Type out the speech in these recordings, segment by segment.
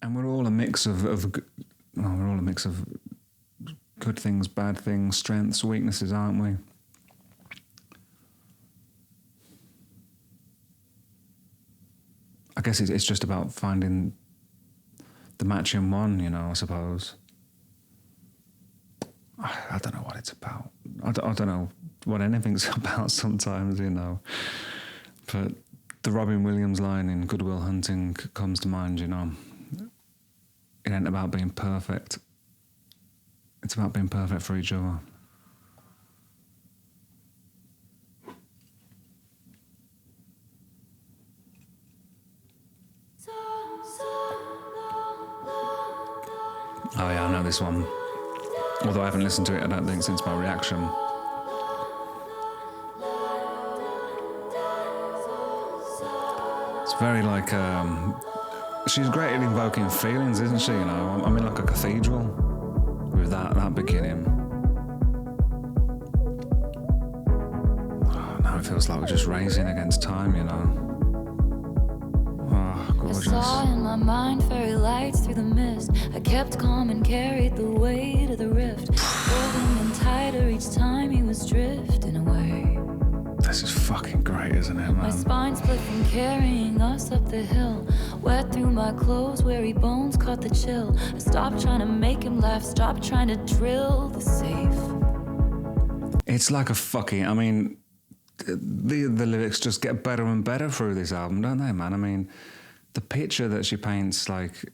And we're all a mix of we're all a mix of good things, bad things, strengths, weaknesses, aren't we? I guess it's just about finding the matching one, you know, I suppose. I don't know what it's about. I don't know what anything's about sometimes, you know. But the Robin Williams line in Good Will Hunting comes to mind, you know. It ain't about being perfect. It's about being perfect for each other. Oh yeah, I know this one. Although I haven't listened to it, I don't think, since my reaction. It's very like, she's great at invoking feelings, isn't she, you know? I'm in like a cathedral with that beginning. Oh, now it feels like we're just racing against time, you know? Oh, gorgeous. I saw in my mind fairy lights through the mist. I kept calm and carried the weight of the rift, holding him tighter each time he was drifting away. This is fucking great, isn't it, man? My spine split from carrying us up the hill, wet through my clothes, weary bones caught the chill. I stopped trying to make him laugh, stopped trying to drill the safe. It's like a fucking, I mean, the lyrics just get better and better through this album, don't they, man? I mean, the picture that she paints, like,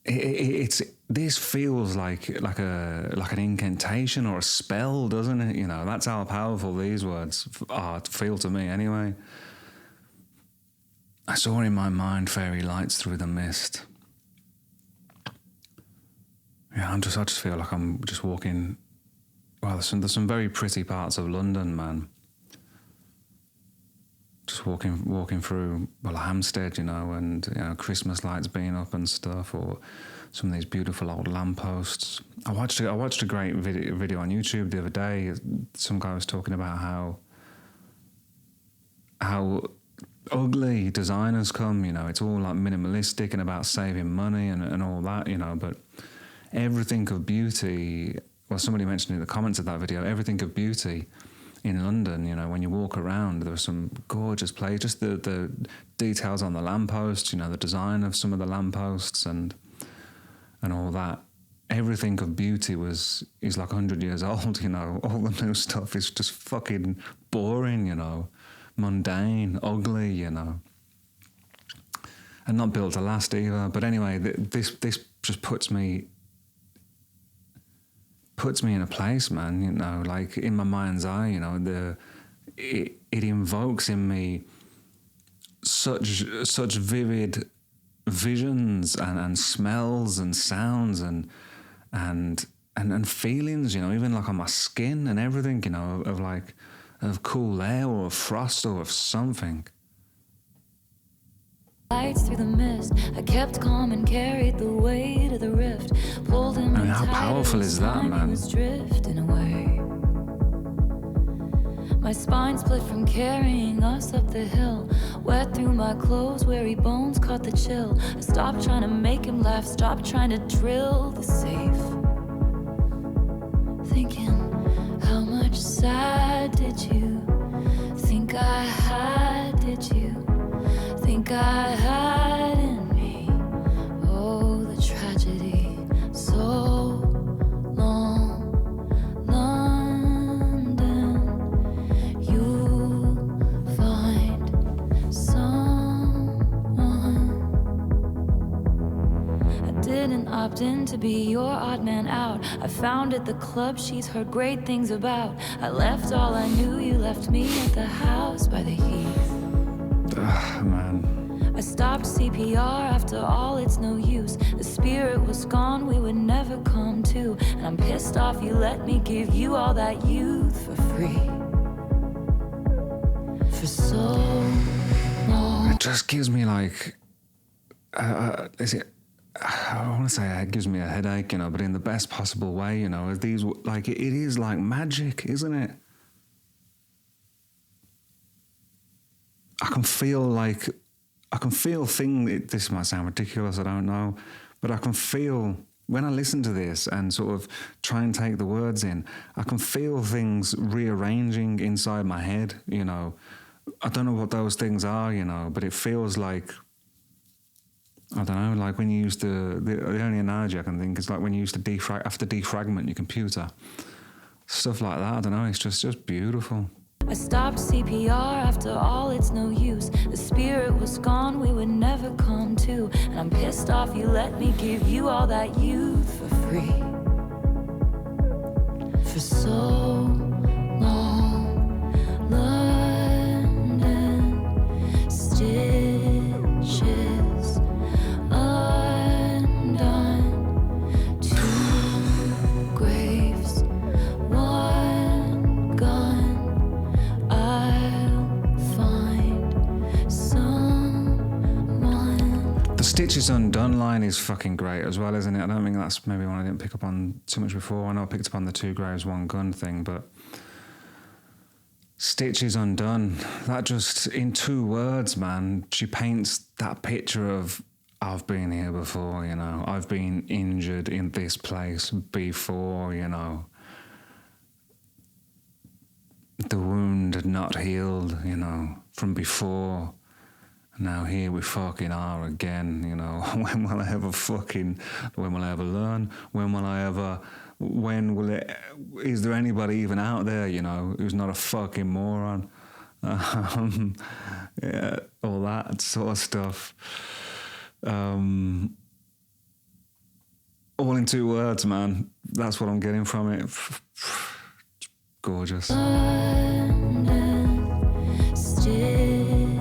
this feels like an incantation or a spell, doesn't it? You know, that's how powerful these words feel to me anyway. I saw in my mind fairy lights through the mist. Yeah, I just feel like I'm just walking. Well, there's some very pretty parts of London, man. Just walking through, well, Hampstead, you know, and, you know, Christmas lights being up and stuff, or some of these beautiful old lampposts. I watched a great video on YouTube the other day. Some guy was talking about how ugly designers come, you know. It's all like minimalistic and about saving money and all that, you know, but everything of beauty, well, somebody mentioned in the comments of that video, everything of beauty in London, you know, when you walk around, there are some gorgeous places, just the details on the lampposts, you know, the design of some of the lampposts and all that. Everything of beauty is like 100 years old, you know. All the new stuff is just fucking boring, you know, mundane, ugly, you know, and not built to last either. But anyway, this just puts me in a place, man, you know, like in my mind's eye, you know, it invokes in me such vivid visions and smells and sounds and feelings, you know, even like on my skin and everything, you know, of cool air or of frost or of something. Lights through the mist. I kept calm and carried the weight of the rift. Pulled him. I mean, how powerful is that, man? He was drifting away. My spine split from carrying us up the hill, wet through my clothes, weary bones caught the chill. I stopped trying to make him laugh, stopped trying to drill the safe. Thinking, how much sad did you think I had? Did you think I had in me? Oh, the tragedy, so long, London. You'll find someone. I didn't opt in to be your odd man out. I founded the club she's heard great things about. I left all I knew, you left me at the house by the heath. Man. I stopped CPR after all, it's no use. The spirit was gone, we would never come to. And I'm pissed off you let me give you all that youth for free. For so long. It just gives me like, I want to say it gives me a headache, you know, but in the best possible way, you know. These, like, it is like magic, isn't it? I can feel like I can feel things. This might sound ridiculous, I don't know, but I can feel when I listen to this and sort of try and take the words in. I can feel things rearranging inside my head. You know, I don't know what those things are. You know, but it feels like, I don't know, like when you used to. The only analogy I can think is like when you used to defragment your computer, stuff like that. I don't know. It's just beautiful. I stopped CPR after all, it's no use. The spirit was gone, we would never come to. And I'm pissed off you let me give you all that youth for free. For so long, London, stitches undone, two graves, one gun. The Stitches Undone line is fucking great as well, isn't it? I don't think that's maybe one I didn't pick up on too much before. I know I picked up on the two graves, one gun thing, but Stitches Undone, that just, in 2 words, man, she paints that picture of, I've been here before, you know, I've been injured in this place before, you know. The wound had not healed, you know, from before. Now here we fucking are again, you know. When will I ever learn? Is there anybody even out there, you know, who's not a fucking moron? Yeah, all that sort of stuff. All in 2 words, man. That's what I'm getting from it. Gorgeous. Stitches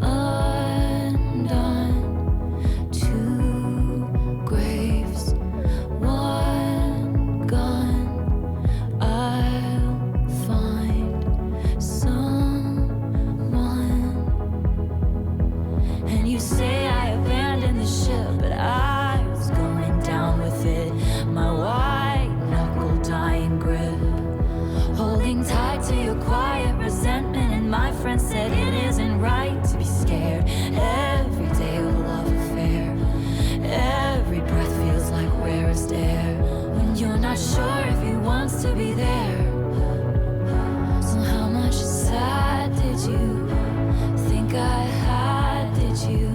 undone, 2 graves, 1 gun. I'll find someone. And you say I abandoned the ship, but I was going down with it. My white knuckle dying grip, holding tight to your quiet resentment. And my friend said it isn't right to be scared. Every day a love affair, every breath feels like rarest air. When you're not sure if he wants to be there. So how much sad did you think I had? Did you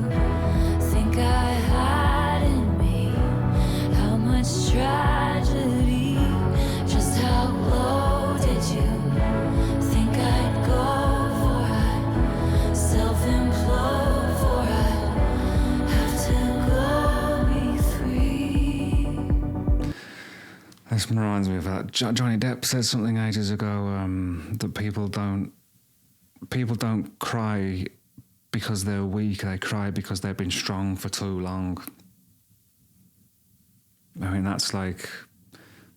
think I had in me? How much tragedy? Just how low did you think I'd go for? I'd self-implode for. I'd have to go be free. This reminds me of that. Johnny Depp said something ages ago that people don't cry because they're weak. They cry because they've been strong for too long. I mean, that's like,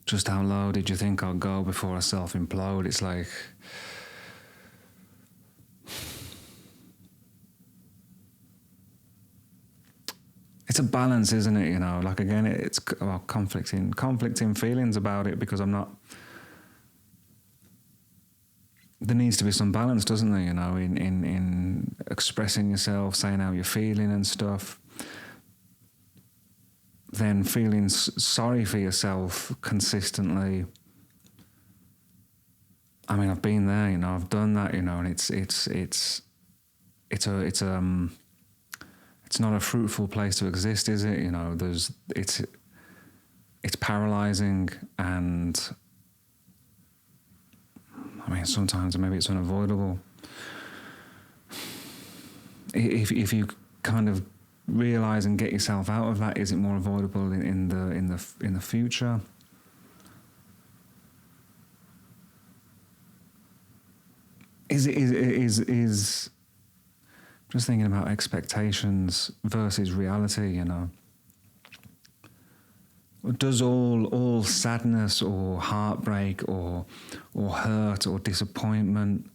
just how low did you think I'll go before I self-implode? It's like, it's a balance, isn't it? You know, like again, it's about conflicting feelings about it, because I'm not. There needs to be some balance, doesn't there? You know, in expressing yourself, saying how you're feeling and stuff. Then feeling sorry for yourself consistently. I mean, I've been there, you know, I've done that, you know, and it's not a fruitful place to exist, is it? You know, it's paralyzing, and I mean, sometimes maybe it's unavoidable. If you kind of realize and get yourself out of that, is it more avoidable in the future? Is just thinking about expectations versus reality, you know. Does all sadness or heartbreak or hurt or disappointment,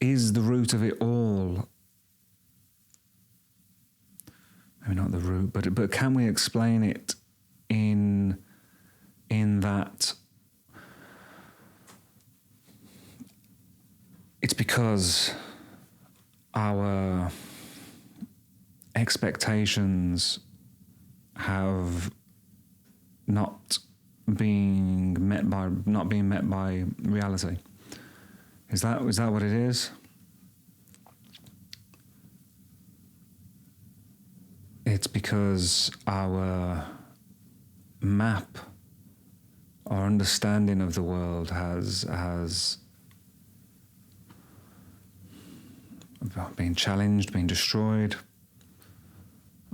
is the root of it all? Maybe not the root, but can we explain it in that it's because our expectations have not being met by reality. Is that what it is? It's because our map, our understanding of the world has been challenged, been destroyed.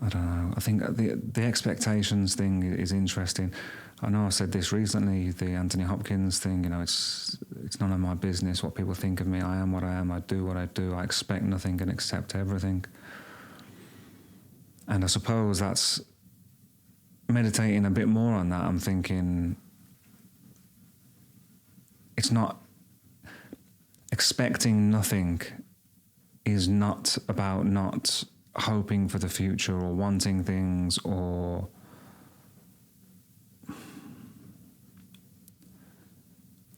I don't know. I think the expectations thing is interesting. I know I said this recently, the Anthony Hopkins thing, it's none of my business what people think of me. I am what I am. I do what I do. I expect nothing and accept everything. And I suppose that's meditating a bit more on that. I'm thinking it's not expecting nothing is not about not hoping for the future or wanting things or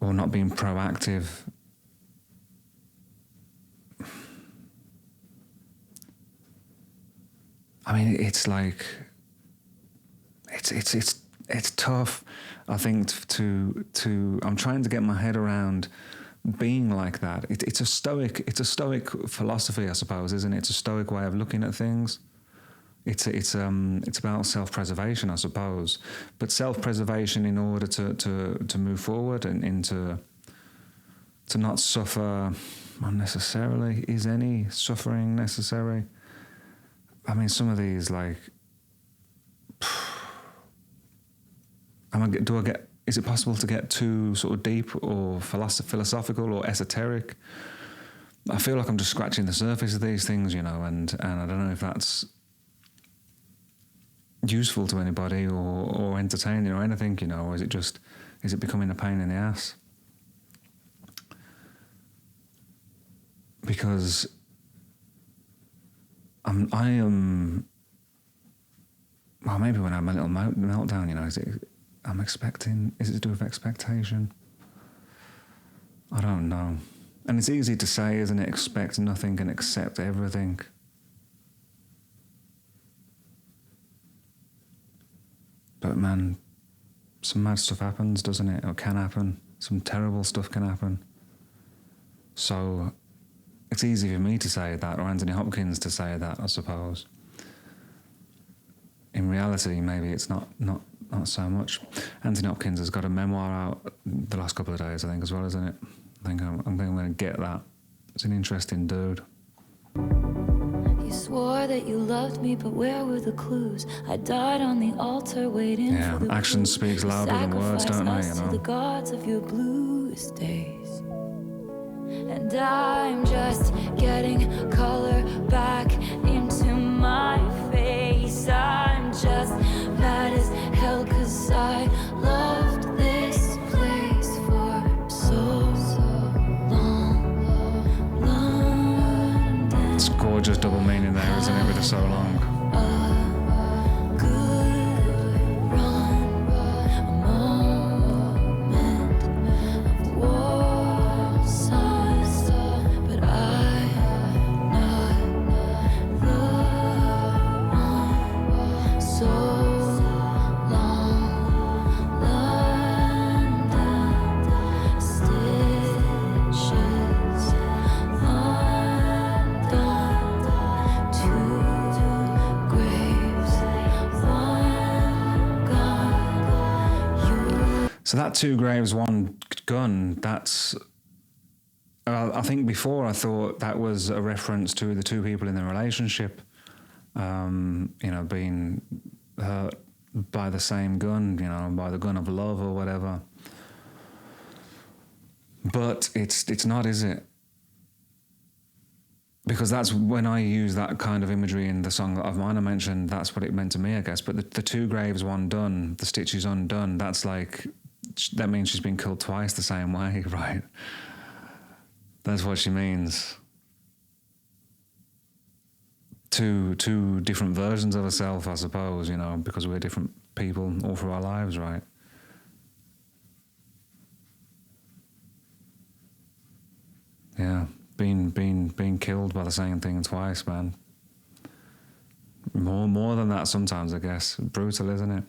not being proactive. I mean, it's like it's tough. I think to I'm trying to get my head around being like that. It's a stoic philosophy, I suppose, isn't it? It's a stoic way of looking at things. It's about self-preservation, I suppose, but self-preservation in order to move forward and to not suffer unnecessarily. Is any suffering necessary? I mean, some of these, like, is it possible to get too sort of deep or philosophical or esoteric? I feel like I'm just scratching the surface of these things, and I don't know if that's useful to anybody or entertaining or anything, or is it becoming a pain in the ass? Because I am, well, maybe when I have my little meltdown, is it to do with expectation? I don't know. And it's easy to say, isn't it? Expect nothing and accept everything. But man, some mad stuff happens, doesn't it? Or can happen. Some terrible stuff can happen. So it's easy for me to say that, or Anthony Hopkins to say that, I suppose. In reality, maybe it's not so much. Anthony Hopkins has got a memoir out the last couple of days, I think, as well, isn't it? I think I'm going to get that. It's an interesting dude. You swore that you loved me, but where were the clues? I died on the altar waiting for the action speaks louder than words, don't they? To the gods of your bluest days. And I'm just getting color back into my face. I'm just mad as hell 'cause I loved this place for so long. It's gorgeous double meaning there, isn't it, with the so long? So that two graves, one gun, that's... I think before I thought that was a reference to the two people in the relationship, being hurt by the same gun, by the gun of love or whatever. But it's not, is it? Because that's when I use that kind of imagery in the song of mine I mentioned, that's what it meant to me, I guess. But the two graves, one done, the stitches undone, that's like... that means she's been killed twice the same way, right? That's what she means. Two different versions of herself, I suppose, because we're different people all through our lives, right? Yeah, being killed by the same thing twice, man. More than that sometimes, I guess. Brutal, isn't it?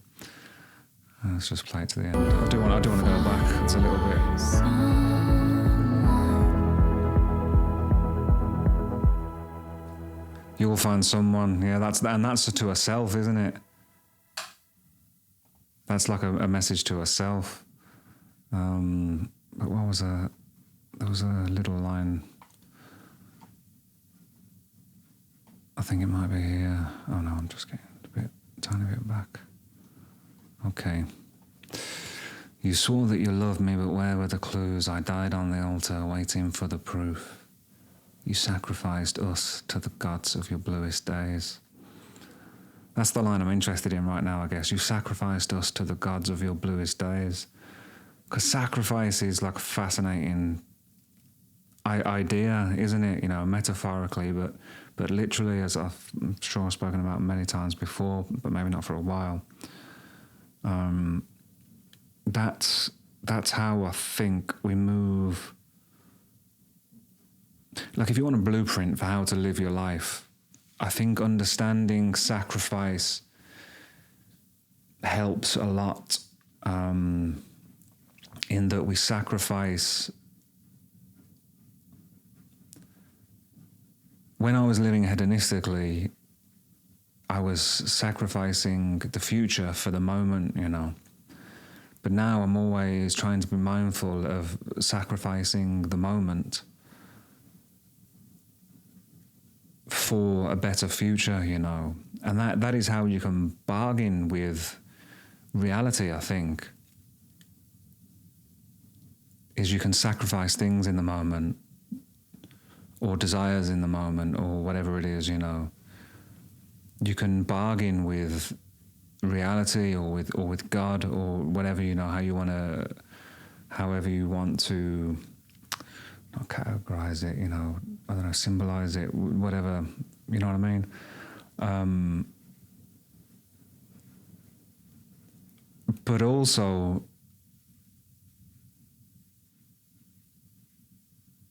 Let's just play it to the end. I do want to go back. It's a little bit. You will find someone. Yeah, that's to a self, isn't it? That's like a message to a self. But what was there was a little line. I think it might be here. Oh no, I'm just getting tiny bit back. Okay. You swore that you loved me, but where were the clues? I died on the altar, waiting for the proof. You sacrificed us to the gods of your bluest days. That's the line I'm interested in right now, I guess. You sacrificed us to the gods of your bluest days. Because sacrifice is like a fascinating idea, isn't it? You know, metaphorically, but literally, as I'm sure I've spoken about many times before, but maybe not for a while. That's how I think we move. Like, if you want a blueprint for how to live your life, I think understanding sacrifice helps a lot, in that we sacrifice. When I was living hedonistically, I was sacrificing the future for the moment, you know. But now I'm always trying to be mindful of sacrificing the moment for a better future, you know. And that is how you can bargain with reality, I think, is you can sacrifice things in the moment, or desires in the moment, or whatever it is, you know. You can bargain with reality, or with God, or whatever, you know, however you want to not categorize it, you know, I don't know, symbolize it, whatever, you know what I mean? But also,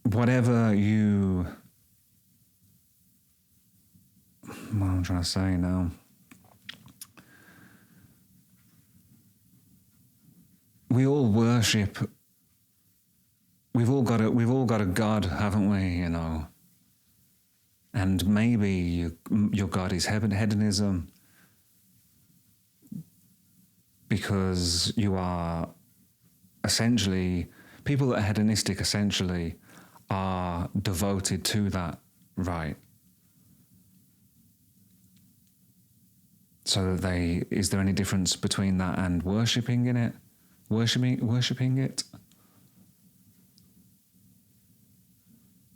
whatever you, what I'm trying to say now, we all worship. We've all got a God, haven't we? You know, and maybe your God is hedonism, because you are essentially, people that are hedonistic essentially are devoted to that, right? So is there any difference between that and worshipping in it? Worshipping it?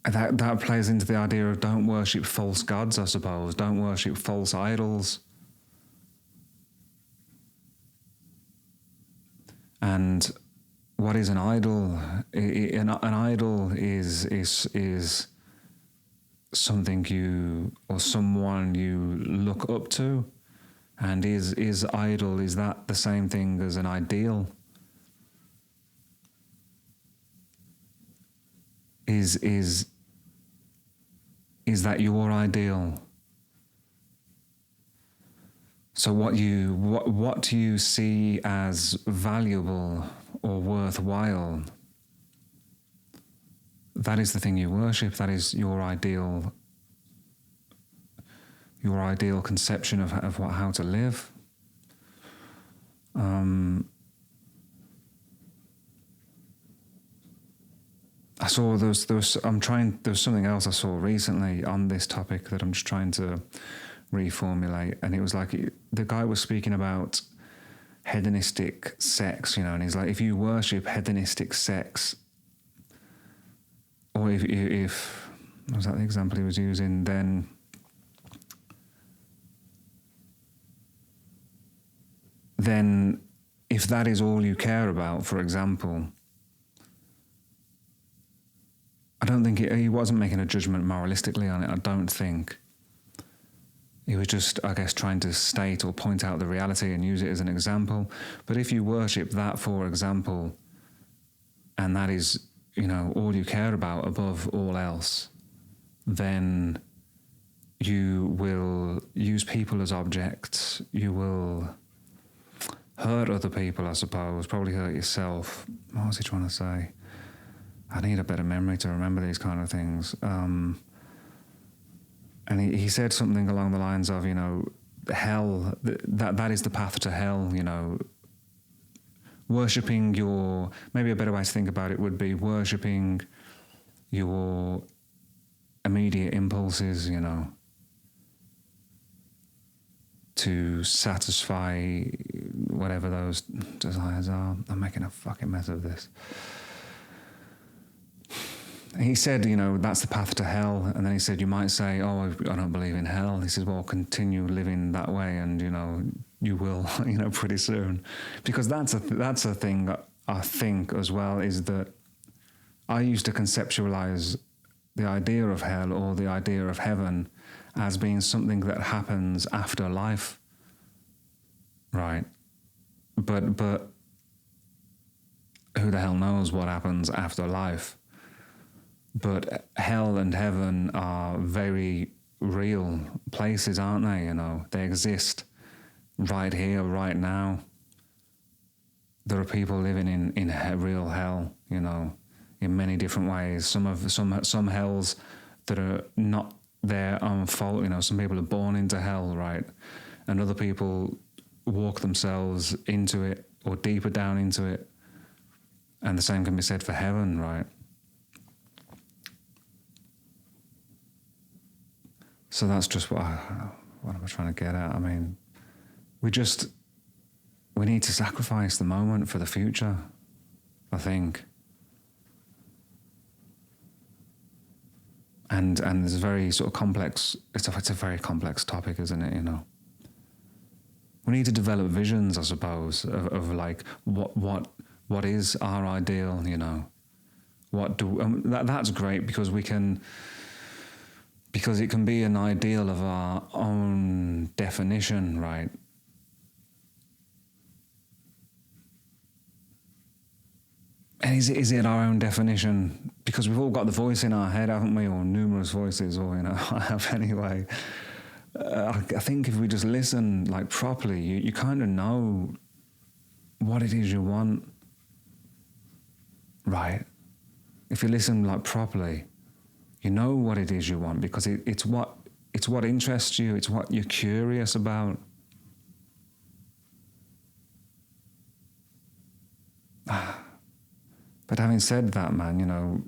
That plays into the idea of don't worship false gods, I suppose. Don't worship false idols. And what is an idol? An idol is something you, or someone you look up to. And is idol, is that the same thing as an ideal? Is that your ideal? So what do you see as valuable or worthwhile? That is the thing you worship. That is your ideal conception of how to live. I saw there was something else I saw recently on this topic that I'm just trying to reformulate, and it was like the guy was speaking about hedonistic sex, you know, and he's like, if you worship hedonistic sex, or if was that the example he was using, then if that is all you care about, for example, I don't think he wasn't making a judgment moralistically on it. I don't think. He was just, I guess, trying to state or point out the reality and use it as an example. But if you worship that, for example, and that is, you know, all you care about above all else, then you will use people as objects. You will hurt other people, I suppose, probably hurt yourself. What was he trying to say? I need a better memory to remember these kind of things. And he said something along the lines of, hell, that is the path to hell, worshipping maybe a better way to think about it would be worshipping your immediate impulses, to satisfy whatever those desires are. I'm making a fucking mess of this. He said, that's the path to hell. And then he said, you might say, oh, I don't believe in hell. He says, well, continue living that way and, you will, pretty soon. Because that's a thing that I think as well, is that I used to conceptualize the idea of hell or the idea of heaven as being something that happens after life, right? But who the hell knows what happens after life? But hell and heaven are very real places, aren't they? They exist right here, right now. There are people living in real hell, in many different ways. Some hells that are not their own fault. Some people are born into hell, right? And other people walk themselves into it or deeper down into it. And the same can be said for heaven, right? So that's just what am I trying to get at? I mean, we need to sacrifice the moment for the future, I think. And there's a very sort of complex, it's a very complex topic, isn't it, We need to develop visions, I suppose, of like what is our ideal, that's great because it can be an ideal of our own definition, right? And is it our own definition? Because we've all got the voice in our head, haven't we? Or numerous voices, or, I have anyway. I think if we just listen, like, properly, you kind of know what it is you want, right? If you listen, like, properly, you know what it is you want because it's what interests you, it's what you're curious about. But having said that, man,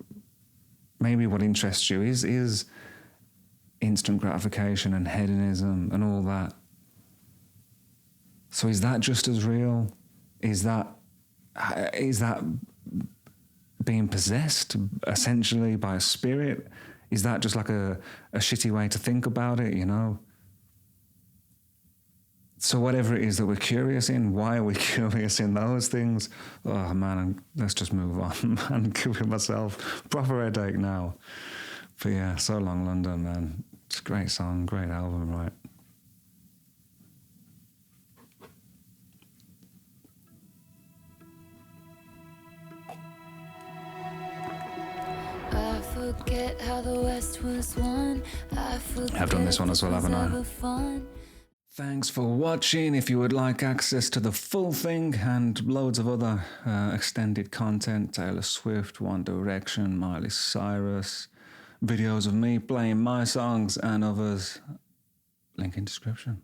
maybe what interests you is instant gratification and hedonism and all that. So is that just as real? Is that being possessed essentially by a spirit? Is that just like a shitty way to think about it, So whatever it is that we're curious in, why are we curious in those things? Oh, man, let's just move on. I'm giving myself proper headache now. But yeah, So Long London, man. It's a great song, great album, right? I forget how the West was won. I've done this one as well, haven't I? Thanks for watching. If you would like access to the full thing and loads of other extended content, Taylor Swift, One Direction, Miley Cyrus, videos of me playing my songs and others, link in description.